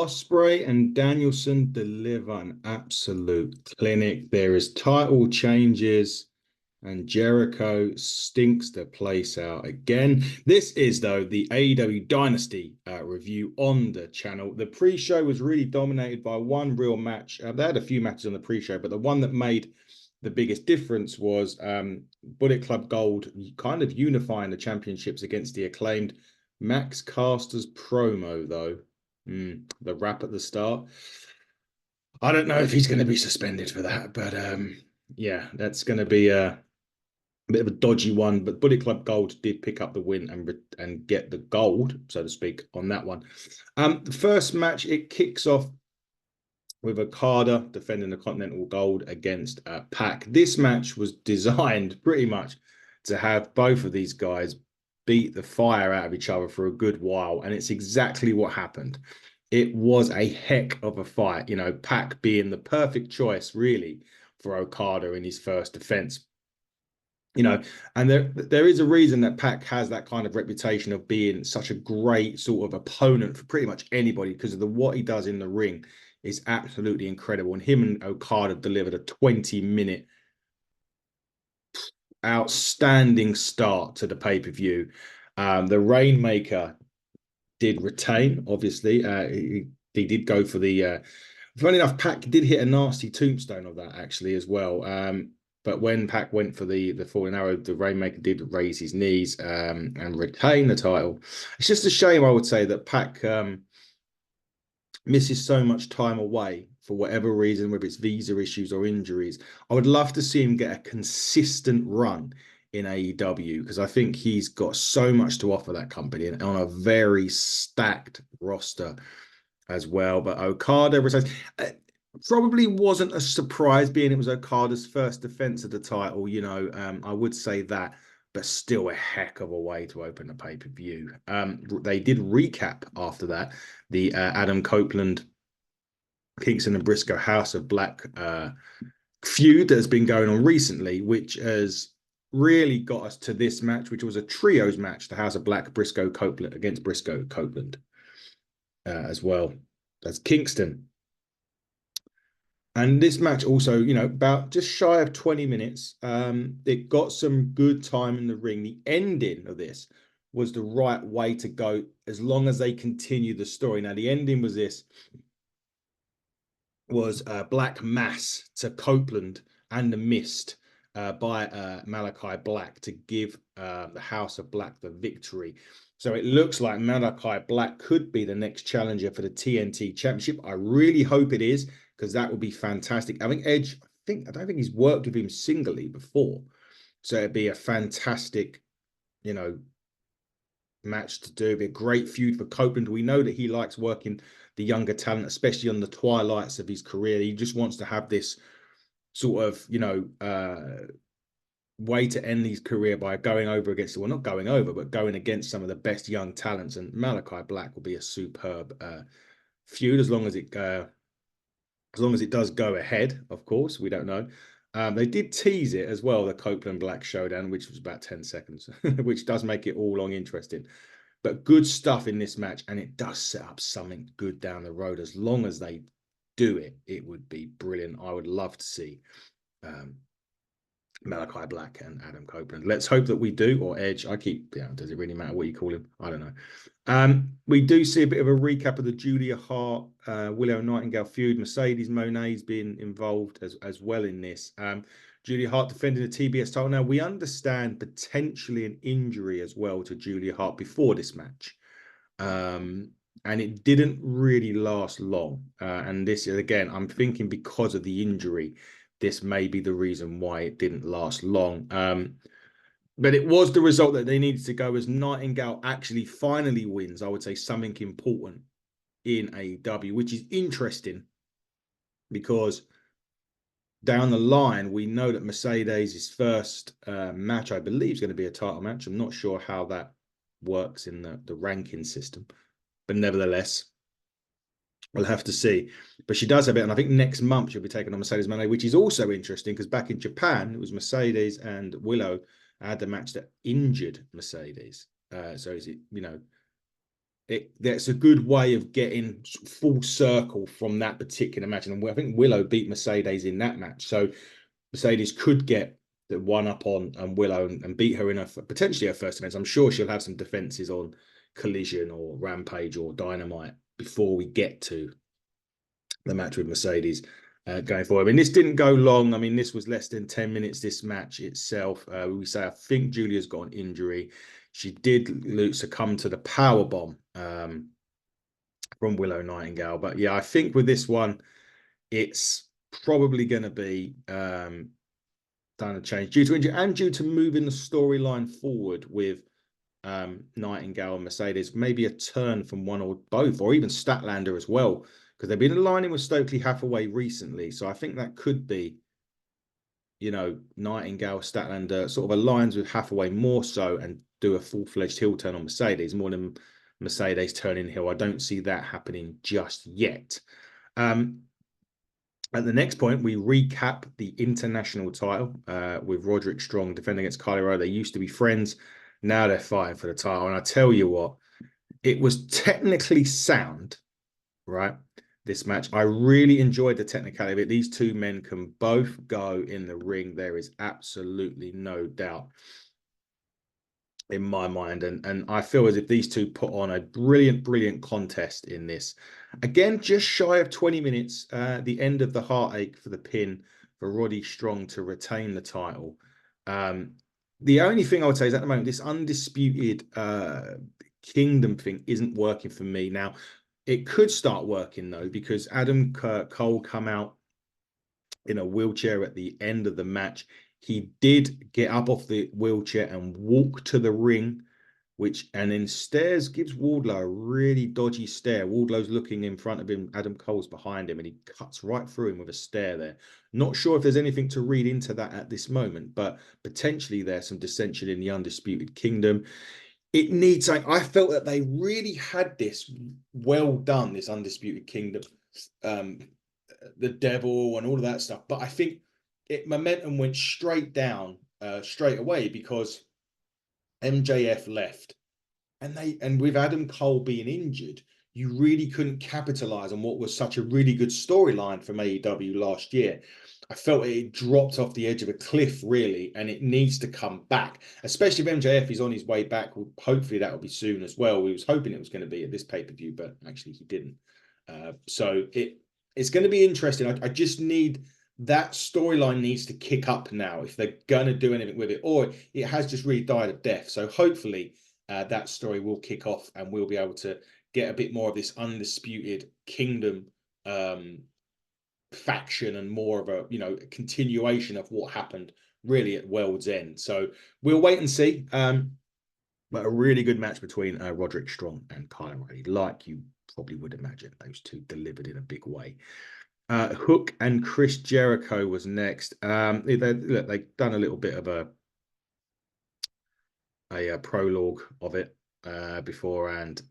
Osprey and Danielson deliver an absolute clinic. There is title changes, and Jericho stinks the place out again. This is, though, the AEW Dynasty review on the channel. The pre-show was really dominated by one real match. They had a few matches on the pre-show, but the one that made the biggest difference was Bullet Club Gold kind of unifying the championships against the Acclaimed. Max Caster's promo, though, the rap at the start. I don't know if he's going to be suspended for that, but yeah, that's going to be a bit of a dodgy one. But Bullet Club Gold did pick up the win and get the gold, so to speak, on that one. The first match, it kicks off with Okada defending the Continental Gold against Pac. This match was designed pretty much to have both of these guys beat the fire out of each other for a good while, and it's exactly what happened. It was a heck of a fight, you know, Pac being the perfect choice, really, for Okada in his first defense. You know, and there is a reason that Pac has that kind of reputation of being such a great sort of opponent for pretty much anybody because of what he does in the ring is absolutely incredible. And him and Okada delivered a 20-minute outstanding start to the pay-per-view. The Rainmaker did retain, obviously. He did go for the funny enough, Pac did hit a nasty tombstone of that actually as well. But when Pac went for the falling arrow, the Rainmaker did raise his knees and retain the title. It's just a shame, I would say, that Pac misses so much time away for whatever reason, whether it's visa issues or injuries. I would love to see him get a consistent run in AEW because I think he's got so much to offer that company and on a very stacked roster as well. But Okada probably wasn't a surprise being it was Okada's first defense of the title. You know, I would say that, but still a heck of a way to open a pay-per-view. They did recap after that the Adam Copeland, Kingston and Briscoe House of Black feud that has been going on recently, which has really got us to this match, which was a trios match, the House of Black, Briscoe Copeland against Briscoe Copeland as well as Kingston. And this match also, you know, about just shy of 20 minutes. It got some good time in the ring. The ending of this was the right way to go as long as they continue the story. Now, the ending was this. Was Black Mass to Copeland and the Mist by Malachi Black to give the House of Black the victory. So it looks like Malachi Black could be the next challenger for the TNT Championship. I really hope it is because that would be fantastic. I think Edge, I don't think he's worked with him singly before. So it'd be a fantastic, you know, match to do. It'd be a great feud for Copeland. We know that he likes working the younger talent, especially on the twilights of his career. He just wants to have this sort of, you know, way to end his career by going over against, well, not going over, but going against some of the best young talents. And Malachi Black will be a superb feud as long as it does go ahead. Of course, we don't know. They did tease it as well, the Copeland Black showdown, which was about 10 seconds, which does make it all long interesting. But good stuff in this match, and it does set up something good down the road. As long as they do it, it would be brilliant. I would love to see Malachi Black and Adam Copeland. Let's hope that we do, or Edge. Does it really matter what you call him? I don't know. We do see a bit of a recap of the Julia Hart, Willow Nightingale feud. Mercedes Moné's been involved as well in this. Julia Hart defending the TBS title. Now, we understand potentially an injury as well to Julia Hart before this match. And it didn't really last long. And this is, again, I'm thinking because of the injury, this may be the reason why it didn't last long. But it was the result that they needed to go as Nightingale actually finally wins, I would say, something important in AEW, which is interesting because down the line, we know that Mercedes' first match, I believe, is going to be a title match. I'm not sure how that works in the ranking system, but nevertheless, we'll have to see. But she does have it, and I think next month she'll be taking on Mercedes Moné, which is also interesting because back in Japan, it was Mercedes and Willow had the match that injured Mercedes. So is it, you know, that's a good way of getting full circle from that particular match. And I think Willow beat Mercedes in that match, so Mercedes could get the one up on Willow and beat her in potentially her first defense. I'm sure she'll have some defenses on Collision or Rampage or Dynamite before we get to the match with Mercedes going forward. I mean, this didn't go long. I mean, this was less than 10 minutes, this match itself. We say, I think Julia's got an injury. She did succumb to the power bomb from Willow Nightingale. But yeah, I think with this one, it's probably going to be done a change due to injury and due to moving the storyline forward with Nightingale and Mercedes, maybe a turn from one or both, or even Statlander as well, because they've been aligning with Stokely Hathaway recently. So I think that could be, Nightingale, Statlander sort of aligns with Hathaway more so and do a full-fledged heel turn on Mercedes more than Mercedes turning heel. I don't see that happening just yet. At the next point, we recap the international title with Roderick Strong defending against Carly Rowe. They used to be friends. Now they're fighting for the title. And I tell you what, it was technically sound, right? This match. I really enjoyed the technicality of it. These two men can both go in the ring. There is absolutely no doubt in my mind. And I feel as if these two put on a brilliant contest in this. Again, just shy of 20 minutes, the end of the heartache for the pin for Roddy Strong to retain the title. The only thing I would say is at the moment, this undisputed kingdom thing isn't working for me. Now, it could start working though, because Adam Cole come out in a wheelchair at the end of the match. He did get up off the wheelchair and walk to the ring, and then stares, gives Wardlow a really dodgy stare. Wardlow's looking in front of him, Adam Cole's behind him, and he cuts right through him with a stare there. Not sure if there's anything to read into that at this moment, but potentially there's some dissension in the Undisputed Kingdom. It needs, I felt that they really had this well done, this Undisputed Kingdom, the Devil and all of that stuff. But I think momentum went straight down straight away because MJF left, and with Adam Cole being injured, you really couldn't capitalize on what was such a really good storyline from AEW last year. I felt it dropped off the edge of a cliff, really, and it needs to come back, especially if MJF is on his way back. Hopefully that will be soon as well. We was hoping it was going to be at this pay-per-view, but actually he didn't. So it's going to be interesting. I just need that storyline needs to kick up now if they're going to do anything with it, or it has just really died a death. So hopefully that story will kick off and we'll be able to get a bit more of this Undisputed Kingdom faction and more of a continuation of what happened really at World's End. So we'll wait and see. But a really good match between Roderick Strong and Kyle O'Reilly, like you probably would imagine. Those two delivered in a big way. Hook and Chris Jericho was next. They've done a little bit of a prologue of it beforehand.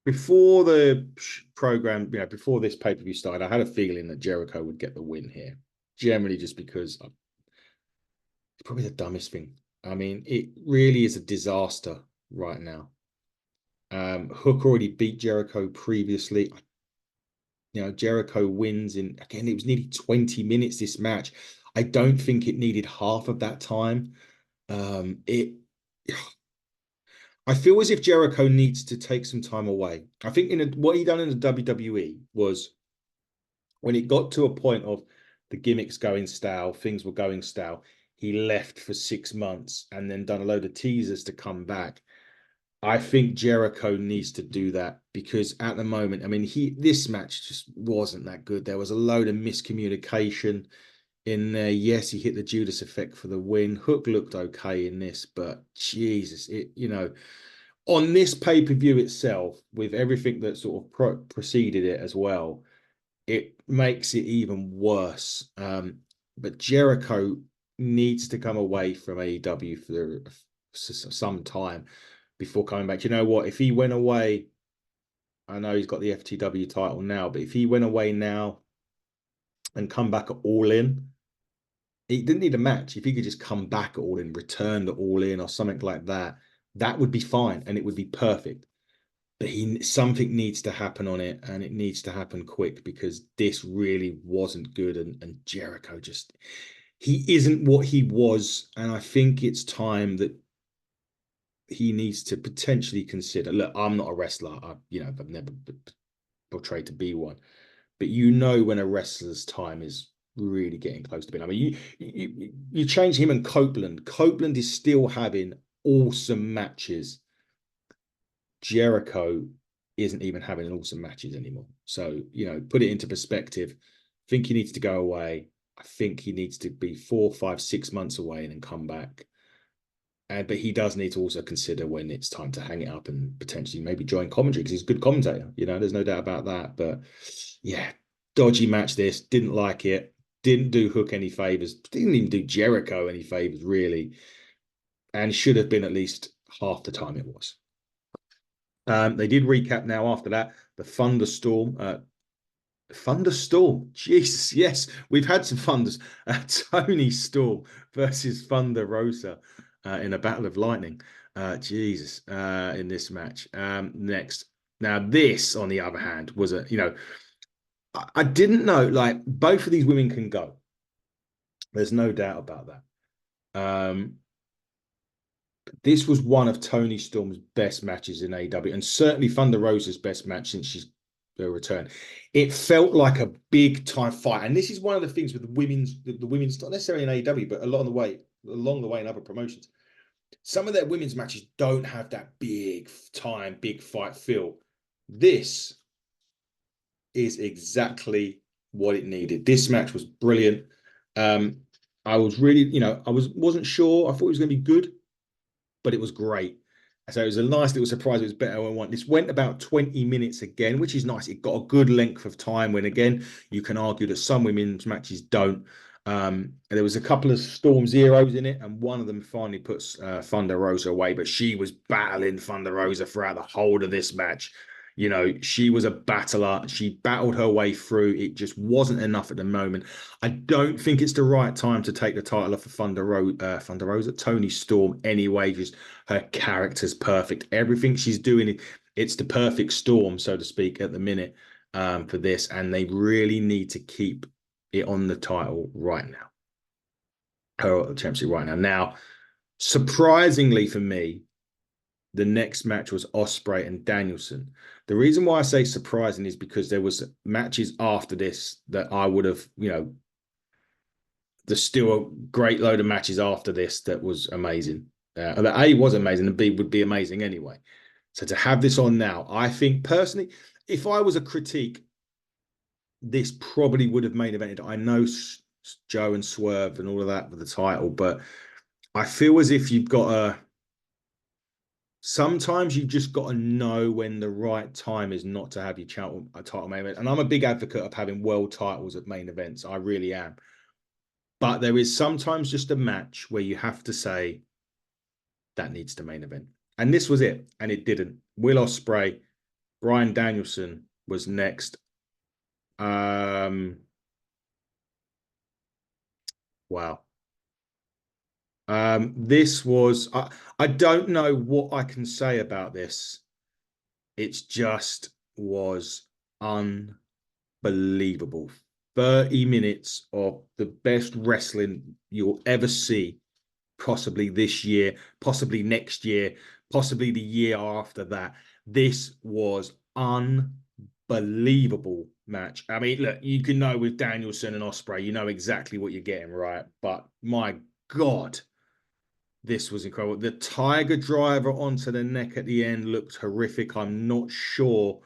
Before the program, before this pay-per-view started, I had a feeling that Jericho would get the win here. Generally, just because it's probably the dumbest thing. I mean, it really is a disaster right now. Hook already beat Jericho previously. Jericho wins again, it was nearly 20 minutes, this match. I don't think it needed half of that time. I feel as if Jericho needs to take some time away. I think what he done in the WWE was when it got to a point of the gimmicks going stale, things were going stale, he left for 6 months and then done a load of teasers to come back. I think Jericho needs to do that because at the moment, I mean, this match just wasn't that good. There was a load of miscommunication in there. Yes, he hit the Judas effect for the win. Hook looked okay in this, but Jesus, on this pay-per-view itself, with everything that sort of preceded it as well, it makes it even worse. But Jericho needs to come away from AEW for some time before coming back. You know what? If he went away, I know he's got the FTW title now, but if he went away now and come back at All In, he didn't need a match. If he could just come back at All In, return the All In or something like that, that would be fine and it would be perfect. But something needs to happen on it, and it needs to happen quick because this really wasn't good. And Jericho just he isn't what he was, and I think it's time that he needs to potentially consider. Look, I'm not a wrestler. I've never portrayed to be one, but when a wrestler's time is really getting close to being. I mean, you change him and Copeland. Copeland is still having awesome matches. Jericho isn't even having awesome matches anymore. So, put it into perspective. I think he needs to go away. I think he needs to be 4, 5, 6 months away and then come back. But he does need to also consider when it's time to hang it up and potentially maybe join commentary because he's a good commentator. There's no doubt about that. But yeah, dodgy match this. Didn't like it. Didn't do Hook any favors. Didn't even do Jericho any favors, really. And should have been at least half the time it was. They did recap now after that. The Thunderstorm. Thunderstorm. Jesus, yes. We've had some thunders. Tony Storm versus Thunder Rosa in a battle of lightning. Jesus, in this match. Next. Now, this, on the other hand, was I didn't know, like, both of these women can go. There's no doubt about that. This was one of Tony Storm's best matches in AEW, and certainly Thunder Rosa's best match since she's returned. It felt like a big time fight, and this is one of the things with the women's, not necessarily in AEW, but along the way in other promotions. Some of their women's matches don't have that big time, big fight feel. This is exactly what it needed. This match was brilliant. I was really, wasn't sure. I thought it was going to be good, but it was great. So it was a nice little surprise. It was better than one. This went about 20 minutes again, which is nice. It got a good length of time when, again, you can argue that some women's matches don't. There was a couple of Storm Zeros in it, and one of them finally puts Thunder Rosa away, but she was battling Thunder Rosa throughout the whole of this match. She was a battler. She battled her way through. It just wasn't enough at the moment. I don't think it's the right time to take the title off of Thunder Rosa, Tony Storm. Anyway, just her character's perfect. Everything she's doing, it's the perfect storm, so to speak, at the minute for this, and they really need to keep it on the title right now. Her championship right now. Now, surprisingly for me, the next match was Ospreay and Danielson. The reason why I say surprising is because there was matches after this that I would have, there's still a great load of matches after this that was amazing. That A was amazing and B would be amazing anyway. So to have this on now, I think personally, if I was a critique, this probably would have main evented. I know Joe and Swerve and all of that for the title, but I feel as if you've got a sometimes you just got to know when the right time is not to have your title main event. And I'm a big advocate of having world titles at main events. I really am. But there is sometimes just a match where you have to say that needs to main event. And this was it. And it didn't. Will Ospreay, Bryan Danielson was next. Wow. This was I don't know what I can say about this. It just was unbelievable. 30 minutes of the best wrestling you'll ever see, possibly this year, possibly next year, possibly the year after that. This was unbelievable match. I mean, look, you can know with Danielson and Ospreay, you know exactly what you're getting, right? But my God, this was incredible. The Tiger Driver onto the neck at the end looked horrific. I'm not sure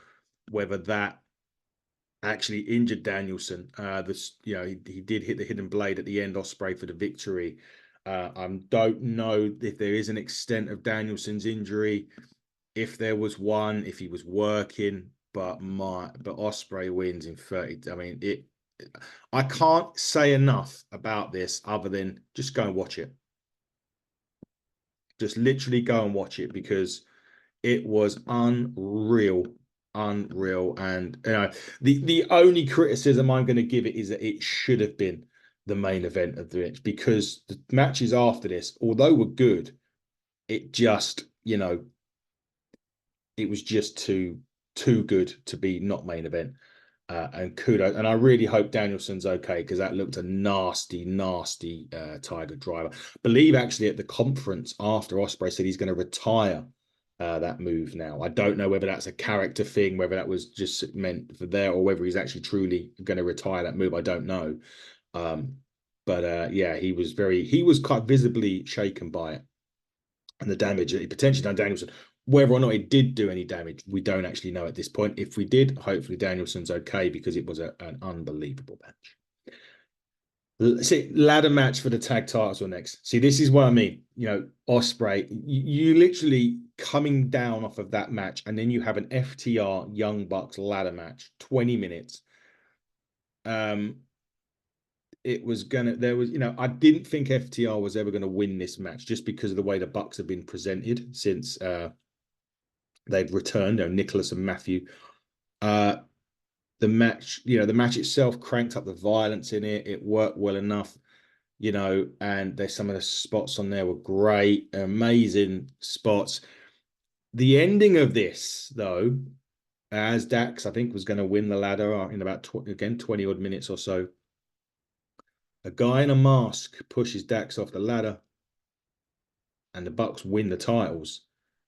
whether that actually injured Danielson. He did hit the hidden blade at the end, Ospreay for the victory. I don't know if there is an extent of Danielson's injury, if there was one, if he was working, but Ospreay wins in 30. I mean, I can't say enough about this other than just go and watch it. Just literally go and watch it because it was unreal. And the only criticism I'm going to give it is that it should have been the main event of the match, because the matches after this, although were good, it just, it was just too good to be not main event. And kudos. And I really hope Danielson's okay, because that looked a nasty, nasty Tiger driver. I believe actually at the conference after, Ospreay said he's going to retire that move now. I don't know whether that's a character thing, whether that was just meant for there, or whether he's actually truly going to retire that move. I don't know. But yeah, he was quite visibly shaken by it, and the damage that he potentially done Danielson. Whether or not it did do any damage, we don't actually know at this point. If we did, hopefully Danielson's okay, because it was an unbelievable match. See, ladder match for the tag titles or next. See, this is what I mean. Ospreay, you literally coming down off of that match, and then you have an FTR Young Bucks ladder match, 20 minutes. It was I didn't think FTR was ever gonna win this match, just because of the way the Bucks have been presented since they've returned, Nicholas and Matthew. The match itself cranked up the violence in it. It worked well enough, and there's some of the spots on there were great, amazing spots. The ending of this, though, as Dax, I think, was going to win the ladder in about 20 odd minutes or so, a guy in a mask pushes Dax off the ladder, and the Bucks win the titles.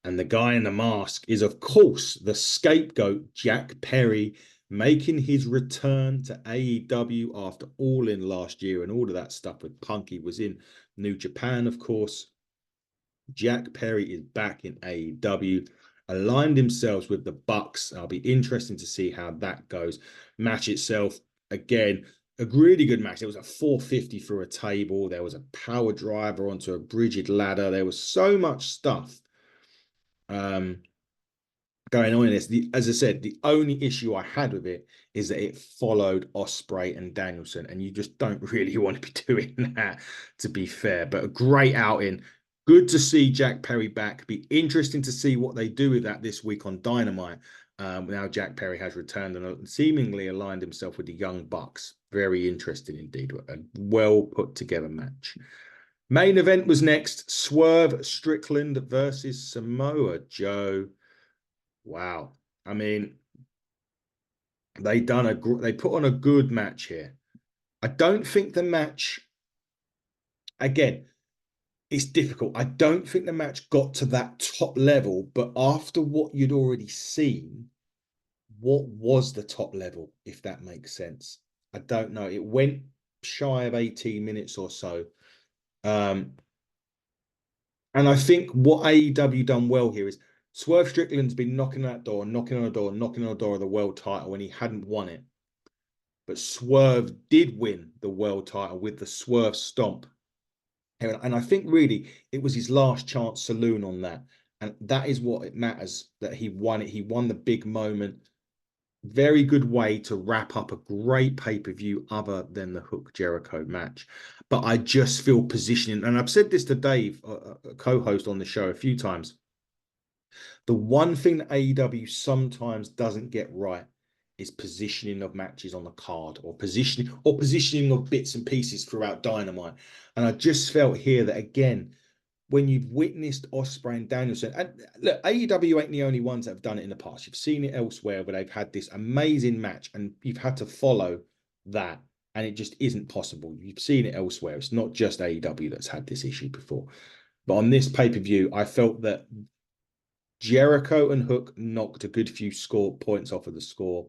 And the guy in the mask is, of course, the scapegoat, Jack Perry, making his return to AEW after All In last year and all of that stuff with Punk. He was in New Japan, of course. Jack Perry is back in AEW, aligned himself with the Bucks. I'll be interesting to see how that goes. Match itself, again, a really good match. There was a 450 through a table. There was a power driver onto a bridged ladder. There was so much stuff going on in this. As I said, the only issue I had with it is that it followed Ospreay and Danielson, and you just don't really want to be doing that, to be fair. But a great outing. Good to see Jack Perry back. Be interesting to see what they do with that this week on Dynamite. Now Jack Perry has returned and seemingly aligned himself with the Young Bucks. Very interesting indeed. A well put together match. Main event was next. Swerve Strickland versus Samoa Joe. Wow. I mean, they put on a good match here. I don't think the match, again, it's difficult. I don't think the match got to that top level, but after what you'd already seen, what was the top level, if that makes sense? I don't know. It went shy of 18 minutes or so. And I think what AEW done well here is Swerve Strickland's been knocking on that door, knocking on the door of the world title when he hadn't won it. But Swerve did win the world title with the Swerve Stomp. And I think really it was his last chance saloon on that. And that is what it matters, that he won it. He won the big moment. Very good way to wrap up a great pay-per-view other than the Hook Jericho match. But I just feel positioning, and I've said this to Dave, a co-host on the show, a few times. The one thing that AEW sometimes doesn't get right is positioning of matches on the card, or positioning of bits and pieces throughout Dynamite. And I just felt here that, again, when you've witnessed Ospreay and Danielson, and look, AEW ain't the only ones that have done it in the past. You've seen it elsewhere where they've had this amazing match and you've had to follow that, and it just isn't possible. You've seen it elsewhere. It's not just AEW that's had this issue before. But on this pay-per-view, I felt that Jericho and Hook knocked a good few points off of the score,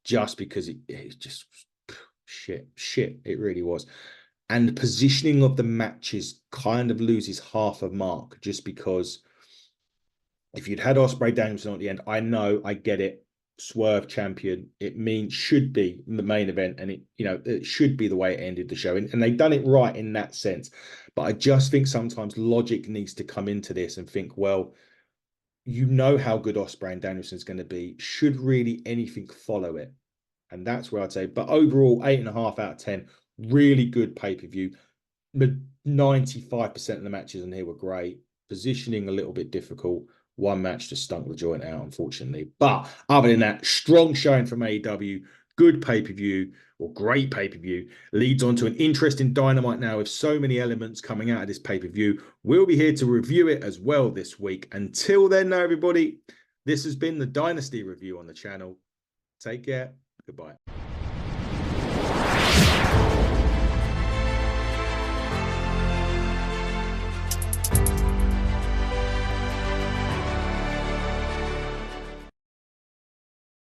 just because it's just shit. It really was. And the positioning of the matches kind of loses half a mark, just because if you'd had Ospreay Danielson at the end, I get it. Swerve champion, should be the main event, and it should be the way it ended the show. And they've done it right in that sense. But I just think sometimes logic needs to come into this and think, well, how good Ospreay and Danielson is going to be. Should really anything follow it? And that's where I'd say. But overall, 8.5 out of 10. Really good pay-per-view. 95% of the matches in here were great. Positioning a little bit difficult. One match just stunk the joint out, unfortunately. But other than that, strong showing from AEW. good pay-per-view or great pay-per-view leads on to an interesting Dynamite now with so many elements coming out of this pay-per-view. We'll be here to review it as well this week. Until then, now, everybody, this has been the Dynasty Review on the channel. Take care. Goodbye.